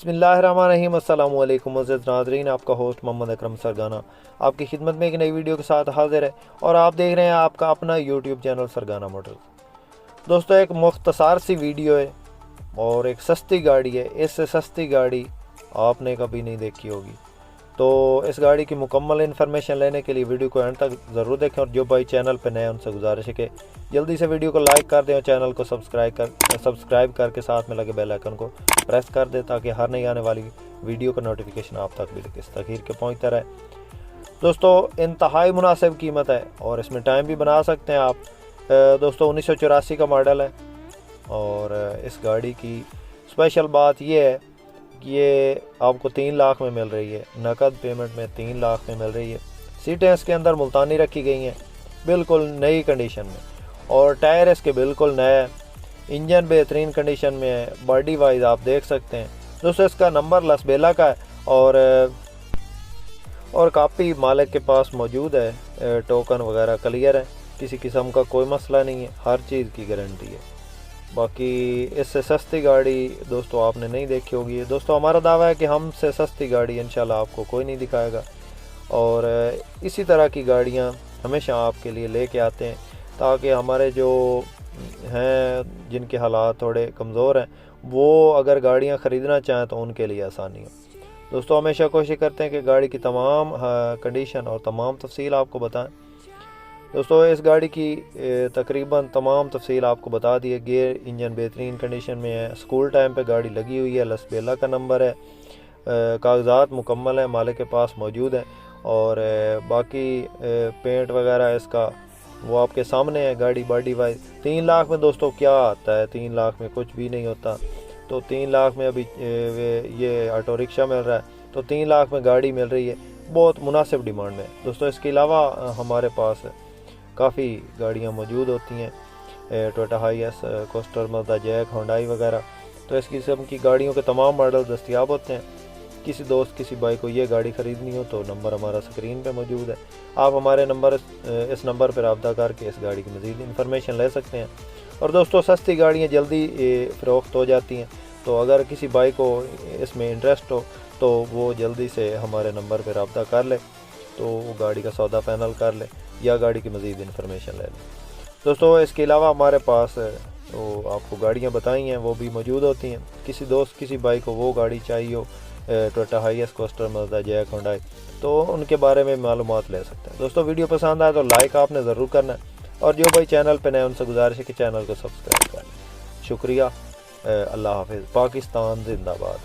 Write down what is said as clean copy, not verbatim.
बिस्मिल्लाहिर्रहमानिर्रहीम। अस्सलामु अलैकुम मुअज़्ज़िज़ नाज़रीन, आपका होस्ट मोहम्मद अकरम सरगाना आपकी खिदमत में एक नई वीडियो के साथ हाजिर है और आप देख रहे हैं आपका अपना यूट्यूब चैनल सरगाना मोटर्स। दोस्तों, एक मुख्तसार सी वीडियो है और एक सस्ती गाड़ी है। इससे सस्ती गाड़ी आपने कभी नहीं देखी होगी। तो इस गाड़ी की मुकम्मल इन्फॉर्मेशन लेने के लिए वीडियो को एंड तक ज़रूर देखें और जो भाई चैनल पर नए हैं उनसे गुजारिश है कि जल्दी से वीडियो को लाइक कर दें और चैनल को सब्सक्राइब करके साथ में लगे बेल आइकन को प्रेस कर दें ताकि हर नई आने वाली वीडियो का नोटिफिकेशन आप तक भी इस तखीर के पहुँचता रहे। दोस्तों, इंतहाई मुनासिब कीमत है और इसमें टाइम भी बना सकते हैं आप। दोस्तों, 1984 का मॉडल है और इस गाड़ी की स्पेशल बात यह है कि ये आपको 3 लाख में मिल रही है। नकद पेमेंट में 3 लाख में मिल रही है। सीटें इसके अंदर मुल्तानी रखी गई हैं, बिल्कुल नई कंडीशन में, और टायर इसके बिल्कुल नए हैं। इंजन बेहतरीन कंडीशन में है। बॉडी वाइज आप देख सकते हैं। दोस्तों, इसका नंबर लसबेला का है और काफ़ी मालिक के पास मौजूद है। टोकन वगैरह क्लियर है, किसी किस्म का कोई मसला नहीं है, हर चीज़ की गारंटी है। बाकी इससे सस्ती गाड़ी दोस्तों आपने नहीं देखी होगी। दोस्तों, हमारा दावा है कि हमसे सस्ती गाड़ी इंशाल्लाह आपको कोई नहीं दिखाएगा और इसी तरह की गाड़ियां हमेशा आपके लिए लेके आते हैं ताकि हमारे जो हैं जिनके हालात थोड़े कमज़ोर हैं वो अगर गाड़ियां ख़रीदना चाहें तो उनके लिए आसानी हो। दोस्तों, हमेशा कोशिश करते हैं कि गाड़ी की तमाम कंडीशन और तमाम तफसील आपको बताएं। दोस्तों, इस गाड़ी की तकरीबन तमाम तफसील आपको बता दी है। गियर इंजन बेहतरीन कंडीशन में है। स्कूल टाइम पे गाड़ी लगी हुई है। लसबेला का नंबर है। कागजात मुकम्मल है, मालिक के पास मौजूद है और बाकी पेंट वगैरह इसका वो आपके सामने है। गाड़ी बॉडी वाइज 3 लाख में दोस्तों क्या आता है? 3 लाख में कुछ भी नहीं होता। तो 3 लाख में अभी ये ऑटो रिक्शा मिल रहा है, तो 3 लाख में गाड़ी मिल रही है। बहुत मुनासिब डिमांड में दोस्तों। इसके अलावा हमारे पास काफ़ी गाड़ियाँ मौजूद होती हैं, Toyota Hiace, Coaster, Mazda Jack, Hyundai वगैरह। तो इस किस्म की गाड़ियों के तमाम मॉडल दस्तयाब होते हैं। किसी दोस्त किसी भाई को ये गाड़ी ख़रीदनी हो तो नंबर हमारा स्क्रीन पे मौजूद है। आप हमारे इस नंबर पर रब्ता करके इस गाड़ी की मज़ीद इन्फॉर्मेशन ले सकते हैं। और दोस्तों, सस्ती गाड़ियाँ जल्दी फ़रोख्त हो जाती हैं, तो अगर किसी भाई को इसमें इंटरेस्ट हो तो वो जल्दी से हमारे नंबर पर रब्ता कर ले, तो वो गाड़ी का सौदा फाइनल कर ले या गाड़ी की मज़ीद इन्फॉर्मेशन ले लें। दोस्तों, इसके अलावा हमारे पास वो आपको गाड़ियाँ बताई हैं वो भी मौजूद होती हैं। किसी दोस्त किसी भाई को वो गाड़ी चाहिए हो, Toyota Hiace, Coaster, Mazda Jack, Hyundai, तो उनके बारे में मालूमात ले सकते हैं। दोस्तों, वीडियो पसंद आए तो लाइक आपने ज़रूर करना है और जो भाई चैनल पर नए उनसे गुजारिश है कि चैनल को सब्सक्राइब कर लें। शुक्रिया। अल्लाह हाफिज़। पाकिस्तान जिंदाबाद।